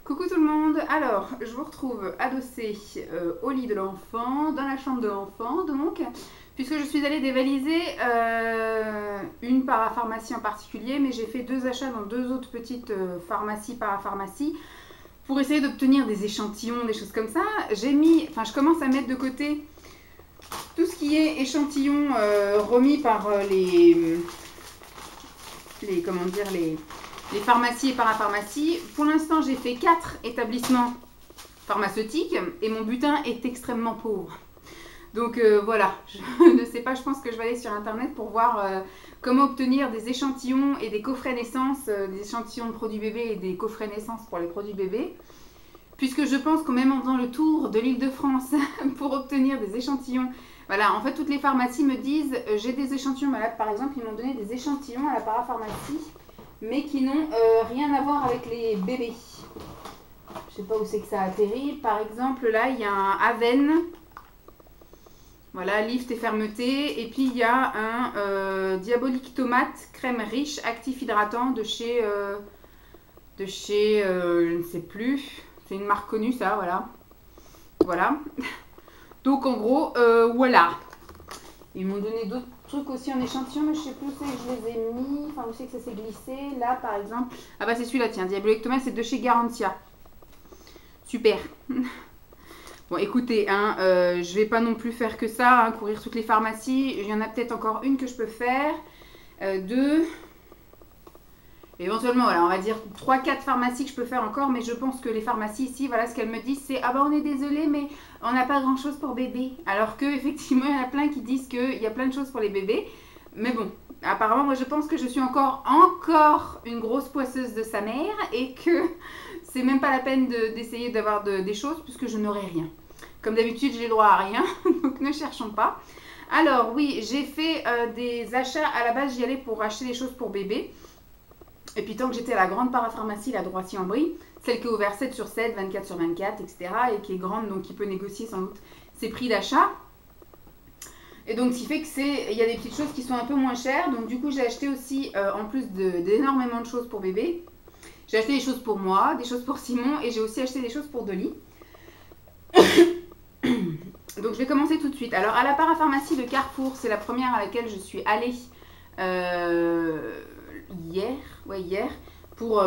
Coucou tout le monde, alors je vous retrouve adossée au lit de l'enfant, dans la chambre de l'enfant donc, puisque je suis allée dévaliser une parapharmacie en particulier, mais j'ai fait deux achats dans deux autres petites pharmacies, parapharmacies, pour essayer d'obtenir des échantillons, des choses comme ça. Je commence à mettre de côté tout ce qui est échantillons remis par les pharmacies et parapharmacies. Pour l'instant, j'ai fait 4 établissements pharmaceutiques et mon butin est extrêmement pauvre. Donc voilà, je ne sais pas, je pense que je vais aller sur internet pour voir comment obtenir des échantillons et des coffrets naissance, des échantillons de produits bébés et des coffrets naissance pour les produits bébés. Puisque je pense qu'en même en faisant le tour de l'Île-de-France pour obtenir des échantillons, voilà, en fait toutes les pharmacies me disent j'ai des échantillons malades, par exemple ils m'ont donné des échantillons à la parapharmacie, mais qui n'ont rien à voir avec les bébés. Je sais pas où c'est que ça atterrit. Par exemple, là, il y a un Aven. Voilà, lift et fermeté. Et puis, il y a un Diabolique Tomate, crème riche, actif hydratant de chez je ne sais plus. C'est une marque connue, ça, voilà. Voilà. Donc, en gros, voilà. Ils m'ont donné d'autres trucs aussi en échantillon, mais je sais plus où c'est que je les ai mis. Enfin, où c'est que ça s'est glissé. Là, par exemple. Ah bah, c'est celui-là, tiens. Diabolique Tomate, c'est de chez Garantia. Super. Bon, écoutez, hein, je vais pas non plus faire que ça, hein, courir toutes les pharmacies. Il y en a peut-être encore une que je peux faire. Deux. Éventuellement, voilà, on va dire 3-4 pharmacies que je peux faire encore, mais je pense que les pharmacies ici, voilà, ce qu'elles me disent, c'est « Ah bah on est désolé, mais on n'a pas grand-chose pour bébé. » Alors que effectivement, il y en a plein qui disent qu'il y a plein de choses pour les bébés. Mais bon, apparemment, moi je pense que je suis encore une grosse poisseuse de sa mère et que c'est même pas la peine d'essayer d'avoir des choses puisque je n'aurai rien. Comme d'habitude, j'ai le droit à rien, donc ne cherchons pas. Alors oui, j'ai fait des achats, à la base j'y allais pour acheter des choses pour bébé. Et puis tant que j'étais à la grande parapharmacie, la Droissy-en-Brie, celle qui est ouverte 7 sur 7, 24 sur 24, etc. et qui est grande, donc qui peut négocier sans doute ses prix d'achat. Et donc, ce qui fait qu'il y a des petites choses qui sont un peu moins chères. Donc, du coup, j'ai acheté aussi, en plus d'énormément de choses pour bébé, j'ai acheté des choses pour moi, des choses pour Simon, et j'ai aussi acheté des choses pour Dolly. Donc, je vais commencer tout de suite. Alors, à la parapharmacie de Carrefour, c'est la première à laquelle je suis allée hier, pour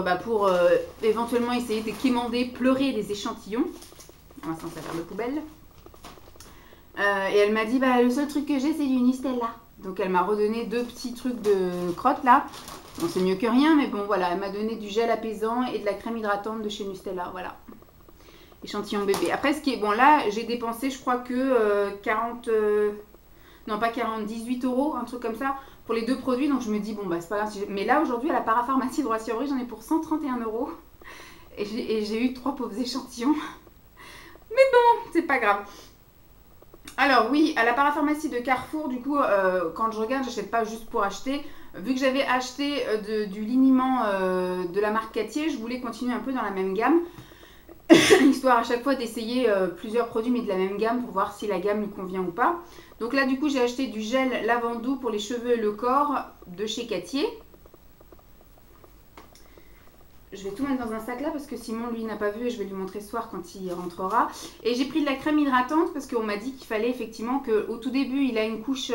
éventuellement essayer de quémander, pleurer des échantillons. On va s'en servir de poubelle. Et elle m'a dit, bah, le seul truc que j'ai, c'est du Nistella. Donc elle m'a redonné 2 petits trucs de crotte là. Bon, c'est mieux que rien, mais bon, voilà. Elle m'a donné du gel apaisant et de la crème hydratante de chez Nustella. Voilà. Échantillon bébé. Après, ce qui est bon, là, j'ai dépensé, je crois que 18 euros, un truc comme ça, pour les 2 produits. Donc je me dis, bon, bah, c'est pas grave. Mais là, aujourd'hui, à la parapharmacie de Roissy-en-Brie, j'en ai pour 131 euros. Et j'ai eu 3 pauvres échantillons. Mais bon, c'est pas grave. Alors oui, à la parapharmacie de Carrefour, du coup, quand je regarde, j'achète pas juste pour acheter. Vu que j'avais acheté du liniment de la marque Cattier, je voulais continuer un peu dans la même gamme. Histoire à chaque fois d'essayer plusieurs produits mais de la même gamme pour voir si la gamme lui convient ou pas. Donc là, du coup, j'ai acheté du gel lavandou pour les cheveux et le corps de chez Cattier. Je vais tout mettre dans un sac là parce que Simon lui n'a pas vu et je vais lui montrer ce soir quand il rentrera. Et j'ai pris de la crème hydratante parce qu'on m'a dit qu'il fallait effectivement qu'au tout début il a une couche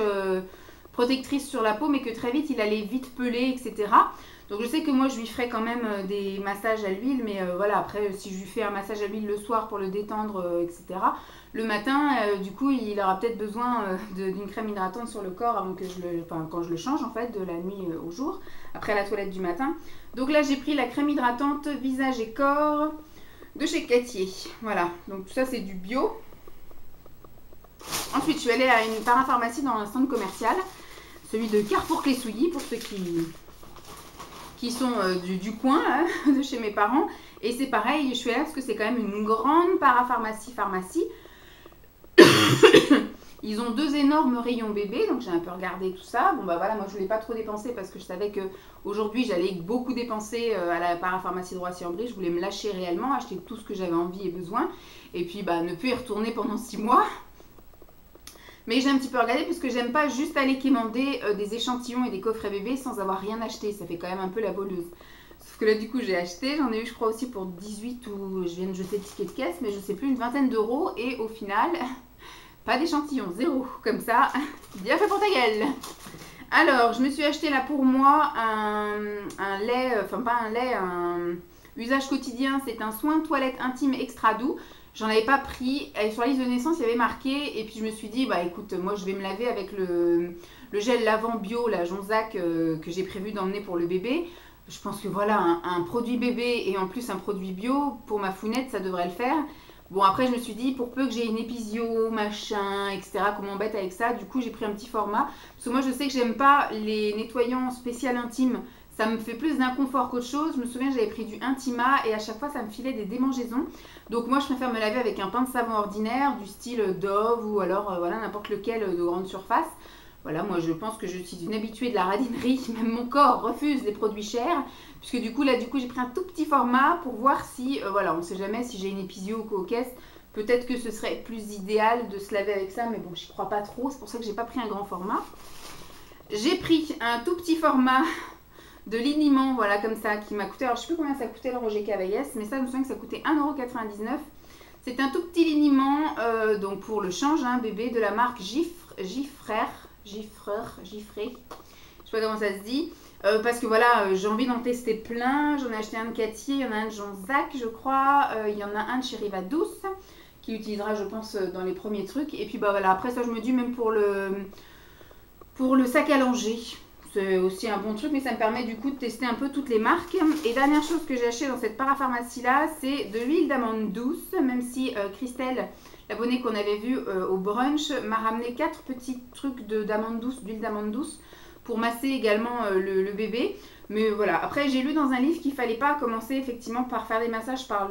protectrice sur la peau mais que très vite il allait vite peler, etc. Donc je sais que moi je lui ferai quand même des massages à l'huile, mais voilà, après si je lui fais un massage à l'huile le soir pour le détendre, etc. Le matin, du coup, il aura peut-être besoin d'une crème hydratante sur le corps avant que quand je le change en fait, de la nuit au jour, après la toilette du matin. Donc là, j'ai pris la crème hydratante visage et corps de chez Cattier. Voilà, donc tout ça c'est du bio. Ensuite, je suis allée à une parapharmacie dans un centre commercial, celui de Carrefour-Clessouilly, pour ceux qui sont du coin, hein, de chez mes parents. Et c'est pareil, je suis allée parce que c'est quand même une grande pharmacie. Ils ont 2 énormes rayons bébés, donc j'ai un peu regardé tout ça. Bon bah voilà, moi je voulais pas trop dépenser parce que je savais que aujourd'hui j'allais beaucoup dépenser à la parapharmacie de Roissy-en-Brie. Je voulais me lâcher réellement, acheter tout ce que j'avais envie et besoin, et puis bah ne plus y retourner pendant 6 mois. Mais j'ai un petit peu regardé parce que j'aime pas juste aller quémander des échantillons et des coffrets bébés sans avoir rien acheté. Ça fait quand même un peu la voleuse. Sauf que là, du coup, j'ai acheté. J'en ai eu, je crois, aussi pour 18 ou je viens de jeter le ticket de caisse, mais je sais plus, une vingtaine d'euros. Et au final, pas d'échantillon, zéro. Comme ça, bien fait pour ta gueule. Alors, je me suis acheté là pour moi un lait, enfin pas un lait, un usage quotidien. C'est un soin toilette intime extra doux. J'en avais pas pris. Et sur la liste de naissance, il y avait marqué. Et puis je me suis dit, bah écoute, moi je vais me laver avec le gel lavant bio, la Jonzac, que j'ai prévu d'emmener pour le bébé. Je pense que voilà, un produit bébé et en plus un produit bio, pour ma founette, ça devrait le faire. Bon, après, je me suis dit, pour peu que j'ai une épisio, machin, etc., qu'on m'embête avec ça, du coup, j'ai pris un petit format. Parce que moi, je sais que j'aime pas les nettoyants spécial intimes. Ça me fait plus d'inconfort qu'autre chose. Je me souviens, j'avais pris du Intima et à chaque fois, ça me filait des démangeaisons. Donc, moi, je préfère me laver avec un pain de savon ordinaire, du style Dove ou alors, voilà, n'importe lequel de grande surface. Voilà, moi, je pense que je suis une habituée de la radinerie. Même mon corps refuse les produits chers. Puisque du coup, j'ai pris un tout petit format pour voir si, voilà, on ne sait jamais si j'ai une épisio ou quoi aux caisses. Peut-être que ce serait plus idéal de se laver avec ça, mais bon, j'y crois pas trop. C'est pour ça que j'ai pas pris un grand format. J'ai pris un tout petit format de liniment, voilà, comme ça, qui m'a coûté, alors je sais plus combien ça coûtait le Roger Cavaillès, mais ça, je me souviens que ça coûtait 1,99 €. C'est un tout petit liniment, donc pour le change, hein, bébé, de la marque Giffré. Je sais pas comment ça se dit. Parce que voilà, j'ai envie d'en tester plein. J'en ai acheté un de Cathy, il y en a un de Jonzac, je crois. Il y en a un de chez Riva Douce, qui utilisera, je pense, dans les premiers trucs. Et puis bah voilà, après ça, je me dis même pour le sac à langer. C'est aussi un bon truc, mais ça me permet du coup de tester un peu toutes les marques. Et dernière chose que j'ai acheté dans cette parapharmacie là, c'est de l'huile d'amande douce. Même si Christelle, l'abonnée qu'on avait vue au brunch, m'a ramené 4 petits trucs d'amande douce, d'huile d'amande douce, pour masser également le bébé. Mais voilà, après j'ai lu dans un livre qu'il fallait pas commencer effectivement par faire des massages par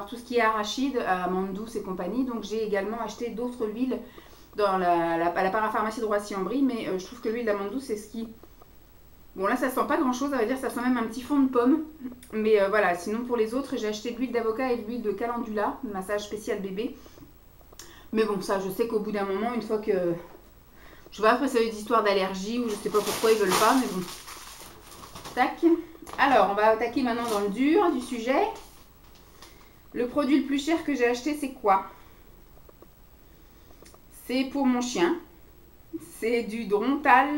tout ce qui est arachide, amande douce et compagnie. Donc j'ai également acheté d'autres huiles à la parapharmacie de Roissy-en-Brie. Mais je trouve que l'huile d'amande douce, c'est ce qui... Bon là ça sent pas grand chose, ça veut dire que ça sent même un petit fond de pomme. Mais voilà, sinon pour les autres, j'ai acheté de l'huile d'avocat et de l'huile de calendula, massage spécial bébé. Mais bon, ça je sais qu'au bout d'un moment, une fois que... Je sais pas, après ça a eu des histoires d'allergie ou je sais pas pourquoi ils veulent pas, mais bon. Tac. Alors, on va attaquer maintenant dans le dur du sujet. Le produit le plus cher que j'ai acheté, c'est quoi? C'est pour mon chien. C'est du Drontal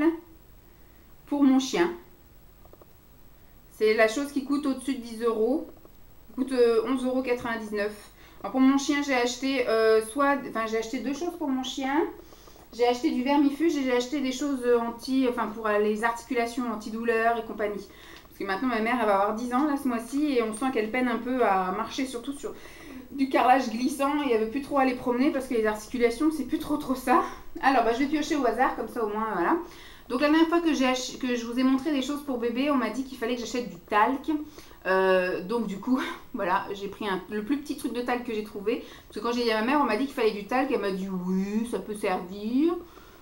pour mon chien. C'est la chose qui coûte au-dessus de 10 €. Il coûte 11,99 €. Alors pour mon chien, j'ai acheté j'ai acheté 2 choses pour mon chien. J'ai acheté du vermifuge et j'ai acheté des choses pour les articulations, antidouleurs et compagnie. Parce que maintenant, ma mère, elle va avoir 10 ans là ce mois-ci et on sent qu'elle peine un peu à marcher, surtout sur du carrelage glissant. Et elle veut plus trop aller promener parce que les articulations, c'est plus trop ça. Alors, je vais piocher au hasard, comme ça au moins, voilà. Donc la dernière fois que je vous ai montré des choses pour bébé, on m'a dit qu'il fallait que j'achète du talc. Donc du coup, voilà, j'ai pris le plus petit truc de talc que j'ai trouvé. Parce que quand j'ai dit à ma mère, on m'a dit qu'il fallait du talc. Elle m'a dit oui, ça peut servir.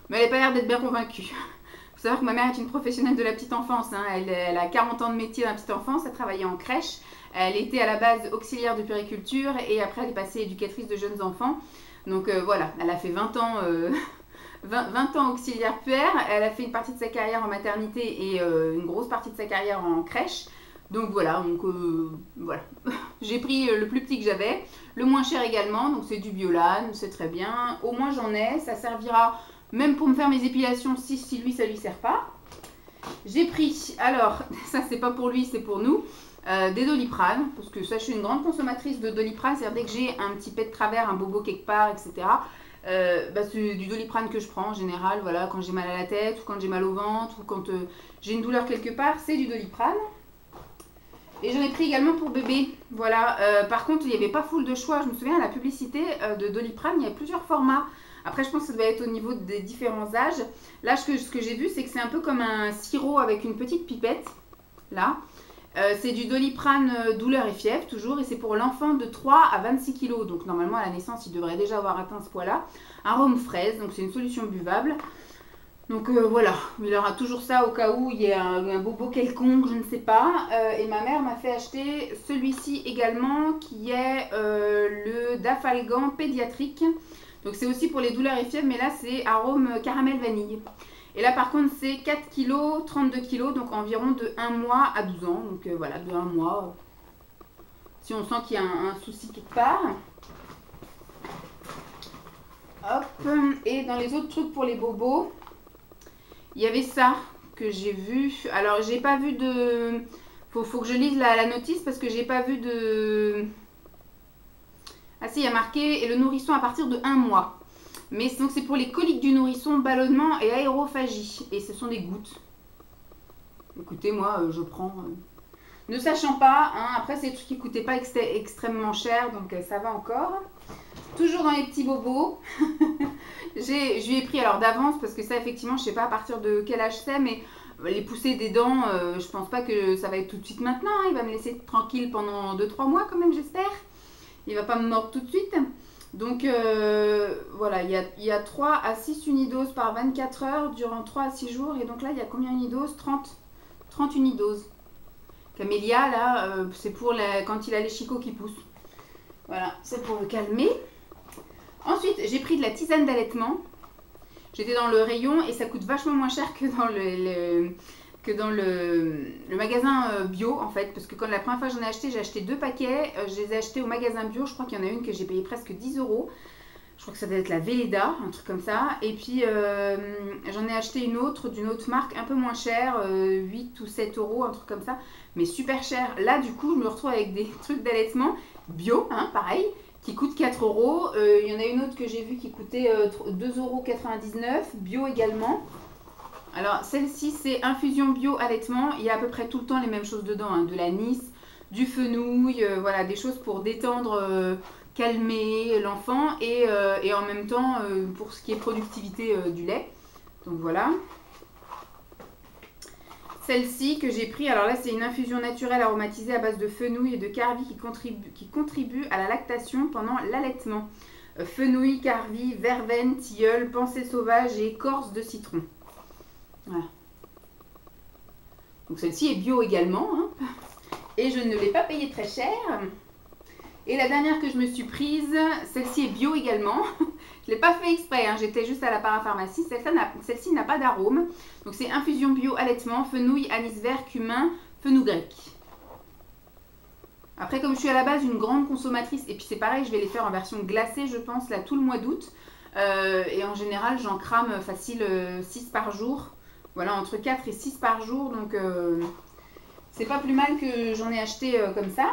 Mais elle n'a pas l'air d'être bien convaincue. Il faut savoir que ma mère est une professionnelle de la petite enfance. Hein. Elle a 40 ans de métier dans la petite enfance. Elle travaillait en crèche. Elle était à la base auxiliaire de puériculture. Et après, elle est passée éducatrice de jeunes enfants. Donc voilà, elle a fait 20 ans... 20 ans auxiliaire puère, elle a fait une partie de sa carrière en maternité et une grosse partie de sa carrière en crèche. Donc voilà, voilà. J'ai pris le plus petit que j'avais, le moins cher également, donc c'est du Biolan, c'est très bien. Au moins j'en ai, ça servira même pour me faire mes épilations si lui ça lui sert pas. J'ai pris, alors ça c'est pas pour lui, c'est pour nous, des Doliprane, parce que ça je suis une grande consommatrice de Doliprane, c'est-à-dire dès que j'ai un petit pet de travers, un bobo quelque part, etc. C'est du Doliprane que je prends en général, voilà, quand j'ai mal à la tête ou quand j'ai mal au ventre ou quand j'ai une douleur quelque part, c'est du Doliprane. Et j'en ai pris également pour bébé, voilà. Par contre, il n'y avait pas full de choix. Je me souviens à la publicité de Doliprane, il y avait plusieurs formats. Après, je pense que ça doit être au niveau des différents âges. Là, ce que j'ai vu, c'est que c'est un peu comme un sirop avec une petite pipette, là. C'est du Doliprane douleur et fièvre, toujours. Et c'est pour l'enfant de 3 à 26 kg. Donc, normalement, à la naissance, il devrait déjà avoir atteint ce poids-là. Arôme fraise, donc c'est une solution buvable. Donc voilà, il aura toujours ça au cas où il y a un bobo quelconque, je ne sais pas. Et ma mère m'a fait acheter celui-ci également qui est le Dafalgan pédiatrique. Donc c'est aussi pour les douleurs et fièvres, mais là c'est arôme caramel vanille. Et là par contre c'est 4 kg, 32 kg, donc environ de 1 mois à 12 ans. Donc voilà, de 1 mois, si on sent qu'il y a un souci quelque part. Hop, et dans les autres trucs pour les bobos, il y avait ça que j'ai vu. Alors j'ai pas vu de... Faut que je lise la notice parce que j'ai pas vu de... Ah si, il y a marqué « Et le nourrisson à partir de 1 mois ». Mais donc c'est pour les coliques du nourrisson, ballonnement et aérophagie. Et ce sont des gouttes. Écoutez, moi, je prends... Ne sachant pas, hein, après c'est des trucs qui ne coûtaient pas extrêmement cher, donc ça va encore. Toujours dans les petits bobos. Je lui ai pris alors d'avance, parce que ça effectivement, je ne sais pas à partir de quel âge c'est, mais les poussées des dents, je pense pas que ça va être tout de suite maintenant. Hein, il va me laisser tranquille pendant 2-3 mois quand même, j'espère. Il va pas me mordre tout de suite. Donc voilà, il y a 3 à 6 unidoses par 24 heures durant 3 à 6 jours. Et donc là, il y a combien unidoses? 30 unidoses. Camélia, là, c'est pour quand il a les chicots qui poussent. Voilà, c'est pour le calmer. Ensuite, j'ai pris de la tisane d'allaitement. J'étais dans le rayon et ça coûte vachement moins cher que dans le magasin bio, en fait. Parce que quand la première fois que j'en ai acheté, j'ai acheté 2 paquets. Je les ai achetés au magasin bio. Je crois qu'il y en a une que j'ai payé presque 10 €. Je crois que ça doit être la Velleda, un truc comme ça. Et puis, j'en ai acheté une autre d'une autre marque, un peu moins chère, 8 ou 7 €, un truc comme ça. Mais super cher. Là, du coup, je me retrouve avec des trucs d'allaitement bio, hein, pareil, qui coûtent 4 €. Il y en a une autre que j'ai vue qui coûtait 2,99 €, bio également. Alors, celle-ci, c'est infusion bio allaitement. Il y a à peu près tout le temps les mêmes choses dedans, hein, de l'anis, du fenouil, voilà, des choses pour détendre... calmer l'enfant et en même temps pour ce qui est productivité du lait. Donc voilà. Celle-ci que j'ai pris, alors là c'est une infusion naturelle aromatisée à base de fenouil et de carvi qui contribue à la lactation pendant l'allaitement. Fenouil, carvi, verveine, tilleul, pensée sauvage et écorce de citron. Voilà. Donc celle-ci est bio également, hein, et je ne l'ai pas payée très cher. Et la dernière que je me suis prise, celle-ci est bio également. Je ne l'ai pas fait exprès, hein, j'étais juste à la parapharmacie. Celle-ci n'a pas d'arôme. Donc c'est infusion bio allaitement, fenouil, anis vert, cumin, fenugrec. Après, comme je suis à la base une grande consommatrice, et puis c'est pareil, je vais les faire en version glacée, je pense, là tout le mois d'août. Et en général, j'en crame facile 6 par jour. Voilà, entre 4 et 6 par jour. Donc c'est pas plus mal que j'en ai acheté comme ça.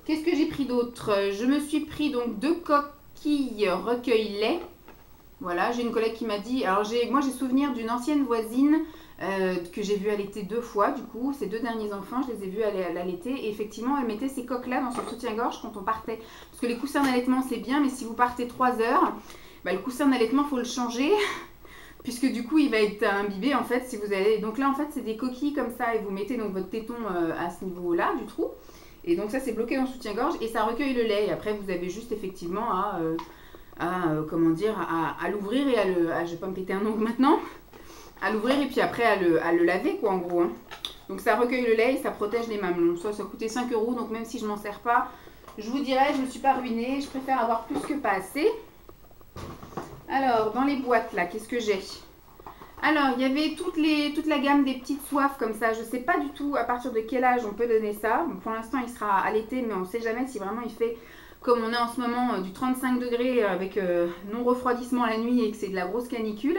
Qu'est-ce que j'ai pris d'autre? Je me suis pris donc 2 coquilles recueil lait. Voilà, j'ai une collègue qui m'a dit... Alors moi j'ai souvenir d'une ancienne voisine que j'ai vue allaiter 2 fois du coup. Ses 2 derniers enfants, je les ai vus allaiter. Et effectivement, elle mettait ces coques-là dans son soutien-gorge quand on partait. Parce que les coussins d'allaitement c'est bien, mais si vous partez 3 heures, bah, le coussin d'allaitement il faut le changer. Puisque du coup il va être imbibé en fait si vous allez... Donc là en fait c'est des coquilles comme ça et vous mettez donc votre téton à ce niveau-là du trou. Et donc ça c'est bloqué dans le soutien-gorge et ça recueille le lait. Et après vous avez juste effectivement comment dire, à l'ouvrir et je vais pas me péter un ongle maintenant. À l'ouvrir et puis après à le laver quoi en gros. Hein. Donc ça recueille le lait et ça protège les mamelons. Ça coûtait 5 €, donc même si je m'en sers pas, je vous dirais, je me suis pas ruinée. Je préfère avoir plus que pas assez. Alors dans les boîtes là, qu'est-ce que j'ai? Alors, il y avait toute la gamme des petites soifs comme ça. Je ne sais pas du tout à partir de quel âge on peut donner ça. Bon, pour l'instant, il sera allaité, mais on ne sait jamais si vraiment il fait, comme on est en ce moment, du 35 degrés avec non-refroidissement la nuit et que c'est de la grosse canicule.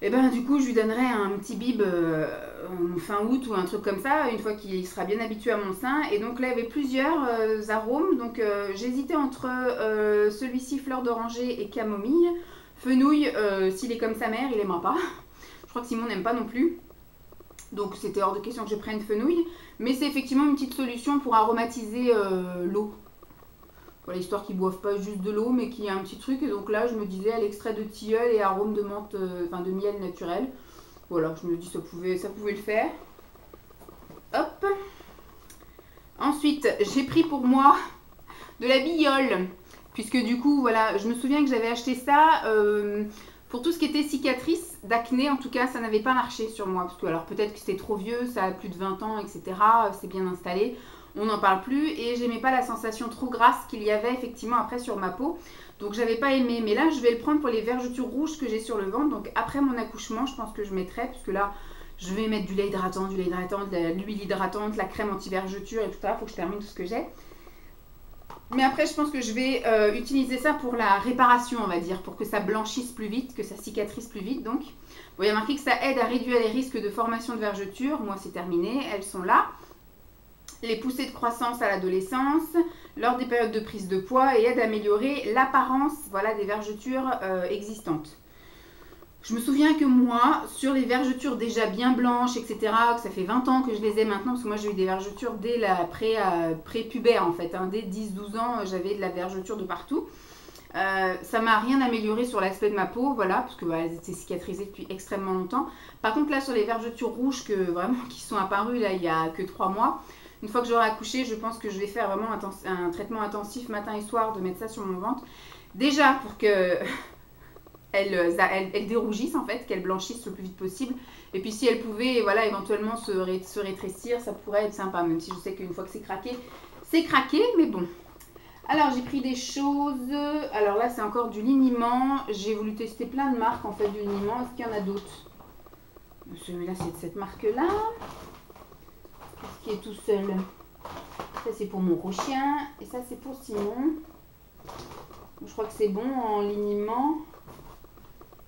Et ben du coup, je lui donnerai un petit bib fin août ou un truc comme ça, une fois qu'il sera bien habitué à mon sein. Et donc là, il y avait plusieurs arômes. Donc j'hésitais entre celui-ci, fleur d'oranger et camomille. Fenouil, s'il est comme sa mère, il n'aimera pas. Je crois que Simon n'aime pas non plus. Donc c'était hors de question que je prenne fenouil. Mais c'est effectivement une petite solution pour aromatiser l'eau. Voilà, histoire qu'ils ne boivent pas juste de l'eau, mais qu'il y a un petit truc. Et donc là, je me disais à l'extrait de tilleul et arôme de menthe, de miel naturel. Voilà, je me dis ça pouvait le faire. Hop. Ensuite, j'ai pris pour moi de la billeule. Puisque du coup, voilà, je me souviens que j'avais acheté ça pour tout ce qui était cicatrices d'acné. En tout cas, ça n'avait pas marché sur moi. Parce que, alors peut-être que c'était trop vieux, ça a plus de 20 ans, etc. C'est bien installé. on n'en parle plus et j'aimais pas la sensation trop grasse qu'il y avait effectivement après sur ma peau. Donc j'avais pas aimé, mais là je vais le prendre pour les vergetures rouges que j'ai sur le ventre. Donc après mon accouchement, je pense que je mettrai, puisque là je vais mettre du lait hydratant, de l'huile hydratante, la crème anti-vergeture et tout ça. Il faut que je termine tout ce que j'ai. Mais après je pense que je vais utiliser ça pour la réparation, on va dire, pour que ça blanchisse plus vite, que ça cicatrise plus vite. Donc bon, il y a marqué que ça aide à réduire les risques de formation de vergetures. Moi c'est terminé, elles sont là. Les poussées de croissance à l'adolescence, lors des périodes de prise de poids et aide à améliorer l'apparence, voilà, des vergetures existantes. Je me souviens que moi, sur les vergetures déjà bien blanches, etc., que ça fait 20 ans que je les ai maintenant, parce que moi j'ai eu des vergetures dès la pré-pubère en fait, hein, dès 10-12 ans j'avais de la vergeture de partout. Ça m'a rien amélioré sur l'aspect de ma peau, voilà, parce que elles étaient cicatrisées depuis extrêmement longtemps. Par contre là sur les vergetures rouges qui sont apparues là il y a que 3 mois, une fois que j'aurai accouché, je pense que je vais faire vraiment un traitement intensif matin et soir, de mettre ça sur mon ventre. Déjà pour que elles dérougissent en fait, qu'elles blanchissent le plus vite possible. Et puis si elles pouvaient, voilà, éventuellement se rétrécir, ça pourrait être sympa, même si je sais qu'une fois que c'est craqué, mais bon. Alors j'ai pris des choses, alors là c'est encore du liniment, j'ai voulu tester plein de marques en fait du liniment, est-ce qu'il y en a d'autres? Celui-là c'est de cette marque-là. Qui est tout seul. Ça c'est pour mon gros chien et ça c'est pour Simon. Je crois que c'est bon en liniment.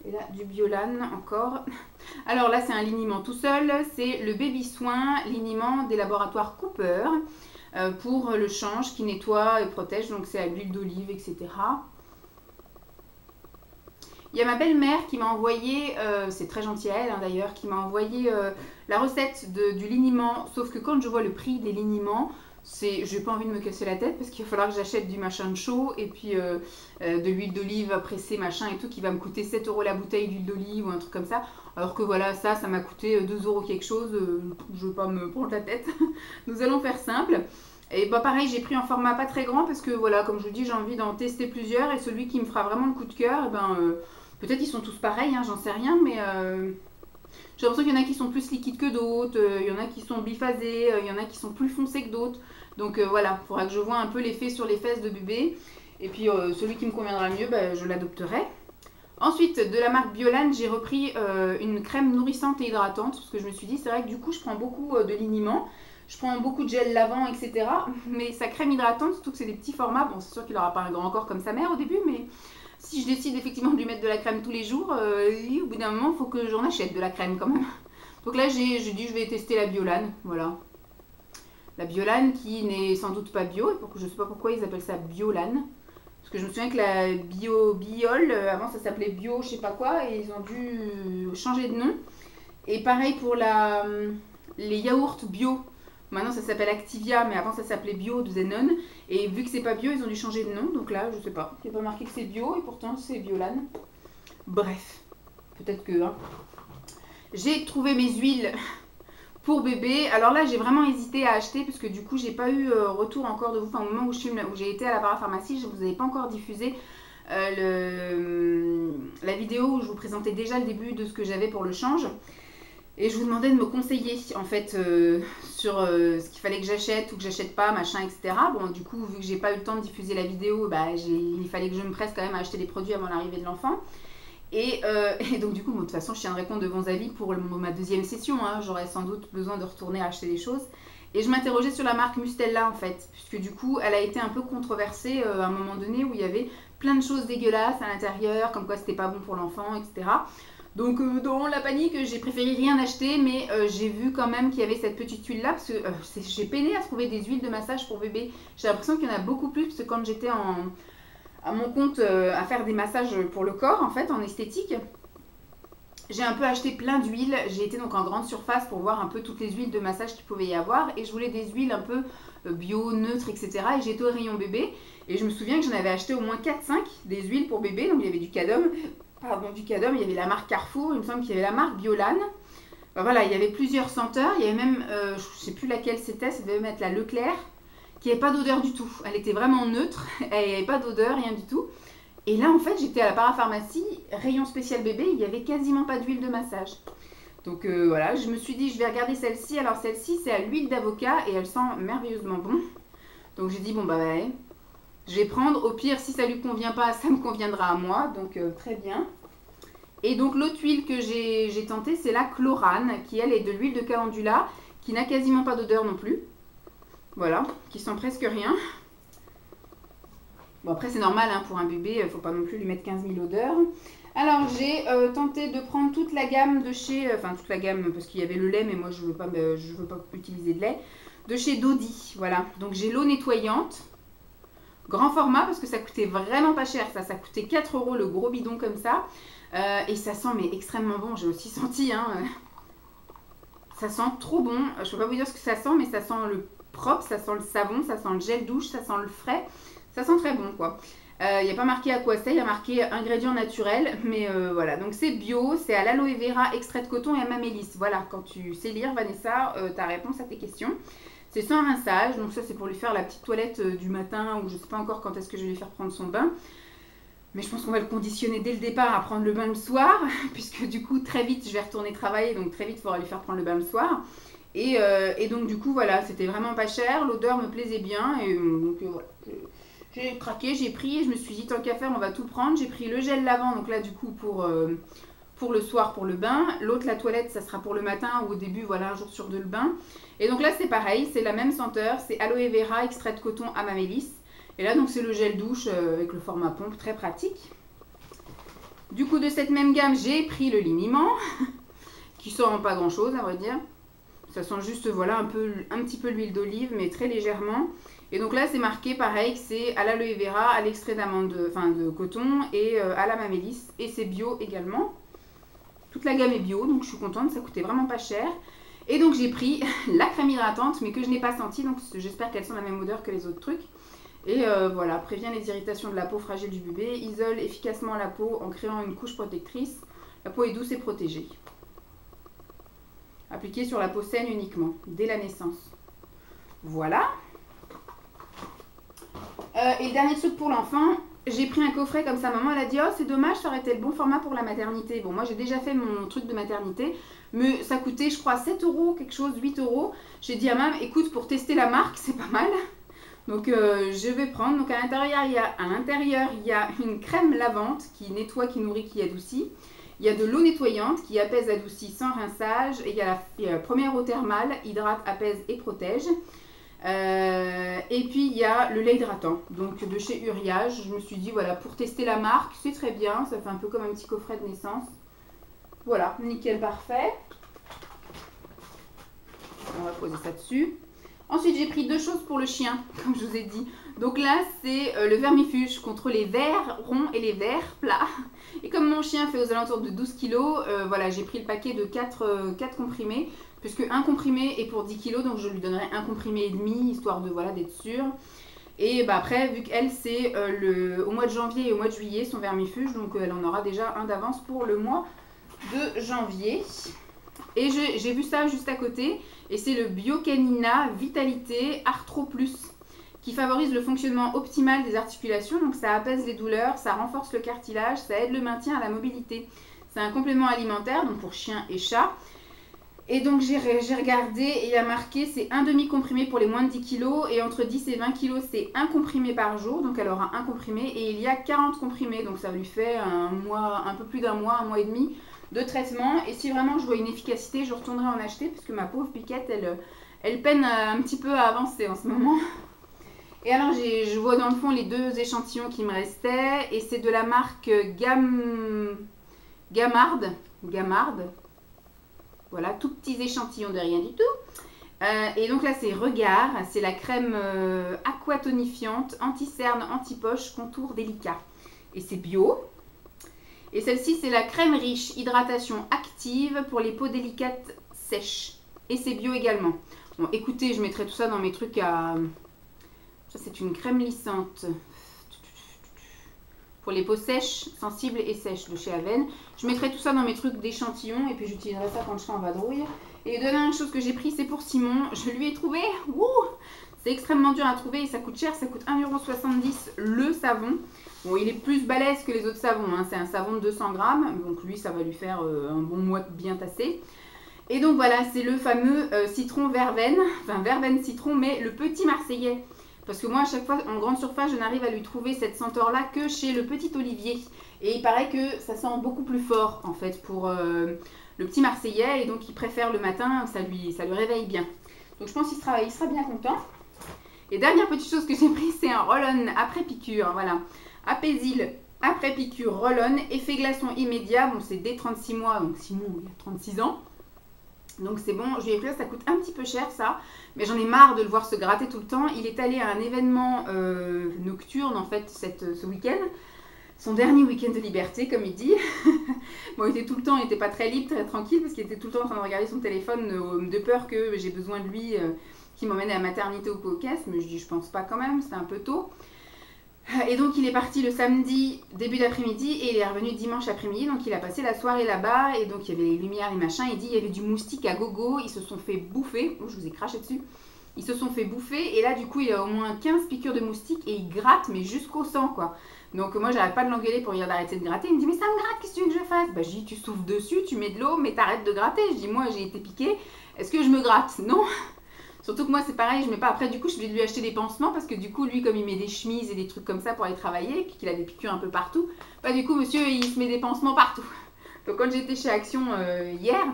Et là du Biolan encore. Alors là c'est un liniment tout seul, c'est le Baby Soin liniment des laboratoires Cooper pour le change qui nettoie et protège, donc c'est à l'huile d'olive, etc. Il y a ma belle-mère qui m'a envoyé, c'est très gentil à elle hein, d'ailleurs, qui m'a envoyé la recette du liniment. Sauf que quand je vois le prix des liniments, j'ai pas envie de me casser la tête parce qu'il va falloir que j'achète du machin chaud et puis de l'huile d'olive pressée machin et tout qui va me coûter 7 € la bouteille d'huile d'olive ou un truc comme ça. Alors que voilà, ça m'a coûté 2 € quelque chose. Je veux pas me prendre la tête. Nous allons faire simple. Et bah pareil, j'ai pris un format pas très grand parce que voilà, comme je vous dis, j'ai envie d'en tester plusieurs et celui qui me fera vraiment le coup de cœur, peut-être ils sont tous pareils, hein, j'en sais rien, mais j'ai l'impression qu'il y en a qui sont plus liquides que d'autres, il y en a qui sont biphasés, il y en a qui sont plus foncés que d'autres. Donc voilà, il faudra que je vois un peu l'effet sur les fesses de bébé. Et puis celui qui me conviendra le mieux, je l'adopterai. Ensuite, de la marque Biolan, j'ai repris une crème nourrissante et hydratante. Parce que je me suis dit, c'est vrai que du coup, je prends beaucoup de liniment. Je prends beaucoup de gel lavant, etc. Mais sa crème hydratante, surtout que c'est des petits formats. Bon, c'est sûr qu'il n'aura pas un grand corps comme sa mère au début, mais si je décide effectivement de lui mettre de la crème tous les jours, au bout d'un moment, il faut que j'en achète de la crème quand même. Donc là, j'ai dit, je vais tester la Biolan, voilà. La Biolan qui n'est sans doute pas bio, je ne sais pas pourquoi ils appellent ça Biolan. Parce que je me souviens que la Biol, avant ça s'appelait Bio, je sais pas quoi, et ils ont dû changer de nom. Et pareil pour les yaourts bio. Maintenant ça s'appelle Activia, mais avant ça s'appelait Bio de Zenon. Et vu que c'est pas bio, ils ont dû changer de nom. Donc là, je sais pas. Il n'y a pas marqué que c'est bio et pourtant c'est Biolan. Bref, peut-être que. Hein. J'ai trouvé mes huiles pour bébé. Alors là, j'ai vraiment hésité à acheter parce que du coup, j'ai pas eu retour encore de vous. Enfin, au moment où j'ai été à la parapharmacie, je vous avais pas encore diffusé la vidéo où je vous présentais déjà le début de ce que j'avais pour le change. Et je vous demandais de me conseiller en fait sur ce qu'il fallait que j'achète ou que j'achète pas, machin, etc. Bon, du coup, vu que j'ai pas eu le temps de diffuser la vidéo, il fallait que je me presse quand même à acheter des produits avant l'arrivée de l'enfant. Et donc du coup, de toute façon, je tiendrai compte de bons avis pour ma deuxième session. Hein. J'aurais sans doute besoin de retourner acheter des choses. Et je m'interrogeais sur la marque Mustela en fait, puisque du coup, elle a été un peu controversée à un moment donné où il y avait plein de choses dégueulasses à l'intérieur, comme quoi c'était pas bon pour l'enfant, etc. Donc dans la panique, j'ai préféré rien acheter, mais j'ai vu quand même qu'il y avait cette petite huile là, parce que j'ai peiné à trouver des huiles de massage pour bébé. J'ai l'impression qu'il y en a beaucoup plus, parce que quand j'étais à mon compte à faire des massages pour le corps, en fait, en esthétique, j'ai un peu acheté plein d'huiles. J'ai été donc en grande surface pour voir un peu toutes les huiles de massage qu'il pouvait y avoir, et je voulais des huiles un peu bio, neutres, etc. Et j'ai été au rayon bébé, et je me souviens que j'en avais acheté au moins 4-5 des huiles pour bébé, donc il y avait du cadum. Il y avait la marque Carrefour, il me semble qu'il y avait la marque Biolan. Voilà, il y avait plusieurs senteurs. Il y avait même, je ne sais plus laquelle c'était, ça devait être la Leclerc, qui n'avait pas d'odeur du tout. Elle était vraiment neutre, elle n'avait pas d'odeur, rien du tout. Et là, en fait, j'étais à la parapharmacie, rayon spécial bébé, il n'y avait quasiment pas d'huile de massage. Donc voilà, je me suis dit je vais regarder celle-ci. Alors celle-ci c'est à l'huile d'avocat et elle sent merveilleusement bon. Donc j'ai dit bon bah ouais, je vais prendre. Au pire si ça lui convient pas, ça me conviendra à moi. Donc très bien. Et donc l'autre huile que j'ai tentée c'est la Chlorane qui elle est de l'huile de calendula qui n'a quasiment pas d'odeur non plus. Voilà, qui sent presque rien. Bon après c'est normal hein, pour un bébé, il ne faut pas non plus lui mettre 15 000 odeurs. Alors j'ai tenté de prendre toute la gamme de chez, enfin toute la gamme parce qu'il y avait le lait mais moi je veux pas utiliser de lait, de chez Dodi. Voilà, donc j'ai l'eau nettoyante, grand format parce que ça coûtait vraiment pas cher, ça coûtait 4 € le gros bidon comme ça. Et ça sent mais extrêmement bon, j'ai aussi senti, hein, ça sent trop bon. Je peux pas vous dire ce que ça sent mais ça sent le propre, ça sent le savon, ça sent le gel douche, ça sent le frais, ça sent très bon quoi. Il n'y a pas marqué à quoi c'est, il y a marqué ingrédients naturels, mais voilà, donc c'est bio, c'est à l'aloe vera, extrait de coton et à mamélis. Voilà, quand tu sais lire Vanessa, ta réponse à tes questions. C'est sans rinçage, donc ça c'est pour lui faire la petite toilette du matin, ou je ne sais pas encore quand est-ce que je vais lui faire prendre son bain. Mais je pense qu'on va le conditionner dès le départ à prendre le bain le soir, puisque du coup très vite je vais retourner travailler, donc très vite il faudra lui faire prendre le bain le soir. Et donc du coup voilà, c'était vraiment pas cher, l'odeur me plaisait bien, et donc voilà. J'ai craqué, j'ai pris, et je me suis dit tant qu'à faire on va tout prendre. J'ai pris le gel lavant, donc là du coup pour le soir pour le bain. L'autre la toilette ça sera pour le matin ou au début, voilà, un jour sur deux le bain. Et donc là c'est pareil, c'est la même senteur, c'est aloe vera, extrait de coton à mamélis. Et là donc c'est le gel douche avec le format pompe, très pratique. Du coup de cette même gamme j'ai pris le liniment, qui sent pas grand chose à vrai dire. Ça sent juste voilà un petit peu l'huile d'olive mais très légèrement. Et donc là c'est marqué pareil que c'est à l'aloe vera, à l'extrait d'amande, de coton et à la mamélis. Et c'est bio également. Toute la gamme est bio donc je suis contente, ça coûtait vraiment pas cher. Et donc j'ai pris la crème hydratante mais que je n'ai pas sentie, donc j'espère qu'elle sent la même odeur que les autres trucs. Et voilà, prévient les irritations de la peau fragile du bébé, isole efficacement la peau en créant une couche protectrice. La peau est douce et protégée. Appliquée sur la peau saine uniquement, dès la naissance. Voilà. Et le dernier truc pour l'enfant, j'ai pris un coffret comme ça. Maman elle a dit oh c'est dommage, ça aurait été le bon format pour la maternité. Bon moi j'ai déjà fait mon truc de maternité, mais ça coûtait je crois 7 €, quelque chose, 8 €. J'ai dit à maman écoute pour tester la marque c'est pas mal. Donc je vais prendre, donc à l'intérieur il y a une crème lavante qui nettoie, qui nourrit, qui adoucit. Il y a de l'eau nettoyante qui apaise, adoucit sans rinçage. Et il y a la première eau thermale, hydrate, apaise et protège. Et puis il y a le lait hydratant, donc de chez Uriage. Je me suis dit voilà, pour tester la marque, c'est très bien. Ça fait un peu comme un petit coffret de naissance. Voilà, nickel, parfait. On va poser ça dessus. Ensuite, j'ai pris deux choses pour le chien, comme je vous ai dit. Donc là, c'est le vermifuge contre les vers ronds et les vers plats. Et comme mon chien fait aux alentours de 12 kg, voilà, j'ai pris le paquet de 4 comprimés. Puisque un comprimé est pour 10 kg, donc je lui donnerai un comprimé et demi, histoire de voilà, d'être sûre. Et bah, après, vu qu'elle, c'est au mois de janvier et au mois de juillet, son vermifuge. Donc elle en aura déjà un d'avance pour le mois de janvier. Et j'ai vu ça juste à côté, et c'est le Biocanina Vitalité Arthro Plus, qui favorise le fonctionnement optimal des articulations. Donc ça apaise les douleurs, ça renforce le cartilage, ça aide le maintien à la mobilité. C'est un complément alimentaire, donc pour chien et chat. Et donc j'ai regardé, et il a marqué c'est un demi-comprimé pour les moins de 10 kg, et entre 10 et 20 kg c'est un comprimé par jour. Donc elle aura un comprimé, et il y a 40 comprimés, donc ça lui fait un peu plus d'un mois, un mois et demi de traitement. Et si vraiment je vois une efficacité, je retournerai en acheter, parce que ma pauvre Piquette, elle peine un petit peu à avancer en ce moment. Et alors je vois dans le fond les deux échantillons qui me restaient, et c'est de la marque Gamard. Voilà, tout petits échantillons de rien du tout. Et donc là c'est Regard, c'est la crème aquatonifiante, anti-cerne, anti-poche, contour délicat. Et c'est bio. Et celle-ci, c'est la crème riche, hydratation active pour les peaux délicates sèches. Et c'est bio également. Bon, écoutez, je mettrai tout ça dans mes trucs à... Ça, c'est une crème lissante. Pour les peaux sèches, sensibles et sèches de chez Aven. Je mettrai tout ça dans mes trucs d'échantillons. Et puis, j'utiliserai ça quand je serai en vadrouille. Et la dernière chose que j'ai pris, c'est pour Simon. Je lui ai trouvé... C'est extrêmement dur à trouver et ça coûte cher. Ça coûte 1,70 € le savon. Bon, il est plus balèze que les autres savons, hein. C'est un savon de 200 grammes, donc lui, ça va lui faire un bon mois bien tassé. Et donc voilà, c'est le fameux citron verveine, enfin verveine citron, mais le petit marseillais. Parce que moi, à chaque fois, en grande surface, je n'arrive à lui trouver cette senteur-là que chez le petit Olivier. Et il paraît que ça sent beaucoup plus fort, en fait, pour le petit marseillais. Et donc, il préfère le matin, ça lui réveille bien. Donc, je pense qu'il sera bien content. Et dernière petite chose que j'ai pris, c'est un roll-on après piqûre. Voilà, Apaisil après piqûre roll-on, effet glaçon immédiat. Bon, c'est dès 36 mois, donc Simon, il a 36 ans. Donc c'est bon, je lui ai pris, ça coûte un petit peu cher ça, mais j'en ai marre de le voir se gratter tout le temps. Il est allé à un événement nocturne en fait ce week-end, son dernier week-end de liberté comme il dit. Bon, il était tout le temps, il n'était pas très libre, très tranquille parce qu'il était tout le temps en train de regarder son téléphone de peur que j'ai besoin de lui qui m'emmène à la maternité ou au caisse, mais je dis je pense pas quand même, c'était un peu tôt. Et donc il est parti le samedi début d'après-midi et il est revenu dimanche après-midi, donc il a passé la soirée là-bas et donc il y avait les lumières, les machins, il dit il y avait du moustique à gogo, ils se sont fait bouffer, oh, je vous ai craché dessus, ils se sont fait bouffer et là du coup il a au moins 15 piqûres de moustiques et il gratte mais jusqu'au sang quoi. Donc moi j'arrête pas de l'engueuler pour lui dire d'arrêter de gratter, il me dit mais ça me gratte, qu'est-ce que tu veux que je fasse? Bah je dis tu souffles dessus, tu mets de l'eau mais t'arrêtes de gratter, je dis moi j'ai été piquée, est-ce que je me gratte? Non. Surtout que moi c'est pareil, je mets pas. Après du coup je vais lui acheter des pansements parce que du coup lui comme il met des chemises et des trucs comme ça pour aller travailler et puis qu'il a des piqûres un peu partout, bah du coup monsieur il se met des pansements partout. Donc quand j'étais chez Action hier,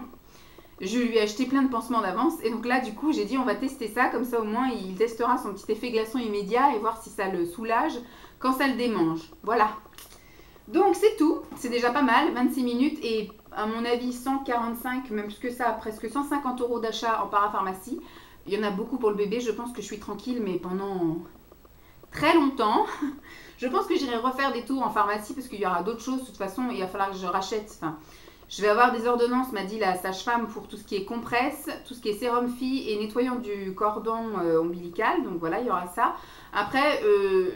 je lui ai acheté plein de pansements d'avance et donc là du coup j'ai dit on va tester ça, comme ça au moins il testera son petit effet glaçon immédiat et voir si ça le soulage quand ça le démange. Voilà. Donc c'est tout, c'est déjà pas mal, 26 minutes et à mon avis 145, même plus que ça, presque 150 € d'achat en parapharmacie. Il y en a beaucoup pour le bébé, je pense que je suis tranquille, mais pendant très longtemps. Je pense que j'irai refaire des tours en pharmacie parce qu'il y aura d'autres choses. De toute façon, il va falloir que je rachète. Enfin, je vais avoir des ordonnances, m'a dit la sage-femme, pour tout ce qui est compresse, tout ce qui est sérum fille et nettoyant du cordon ombilical. Donc voilà, il y aura ça. Après,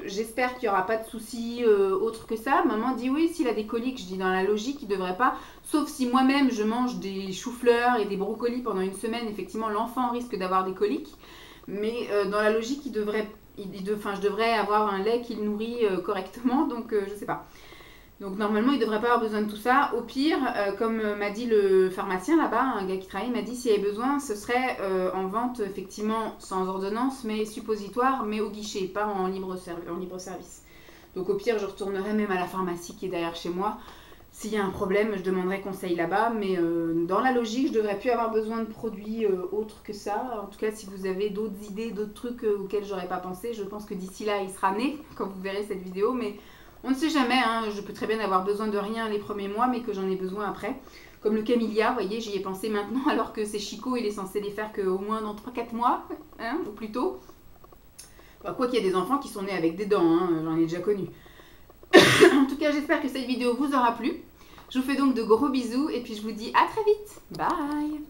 j'espère qu'il n'y aura pas de soucis autres que ça. Maman dit oui, s'il a des coliques, je dis dans la logique, il ne devrait pas. Sauf si moi-même, je mange des choux-fleurs et des brocolis pendant une semaine, effectivement, l'enfant risque d'avoir des coliques. Mais dans la logique, je devrais avoir un lait qui le nourrit correctement, donc je ne sais pas. Donc normalement, il ne devrait pas avoir besoin de tout ça. Au pire, comme m'a dit le pharmacien là-bas, un gars qui travaille, m'a dit s'il y avait besoin, ce serait en vente effectivement sans ordonnance, mais suppositoire, mais au guichet, pas en libre service. Donc au pire, je retournerai même à la pharmacie qui est derrière chez moi. S'il y a un problème, je demanderai conseil là-bas, mais dans la logique, je ne devrais plus avoir besoin de produits autres que ça. En tout cas, si vous avez d'autres idées, d'autres trucs auxquels j'aurais pas pensé, je pense que d'ici là, il sera né quand vous verrez cette vidéo, mais on ne sait jamais, hein, je peux très bien avoir besoin de rien les premiers mois, mais que j'en ai besoin après. Comme le camélia, vous voyez, j'y ai pensé maintenant, alors que c'est Chico, il est censé les faire qu'au moins dans 3-4 mois, hein, ou plus tôt. Enfin, quoi qu'il y ait des enfants qui sont nés avec des dents, hein, j'en ai déjà connu. En tout cas, j'espère que cette vidéo vous aura plu. Je vous fais donc de gros bisous et puis je vous dis à très vite. Bye!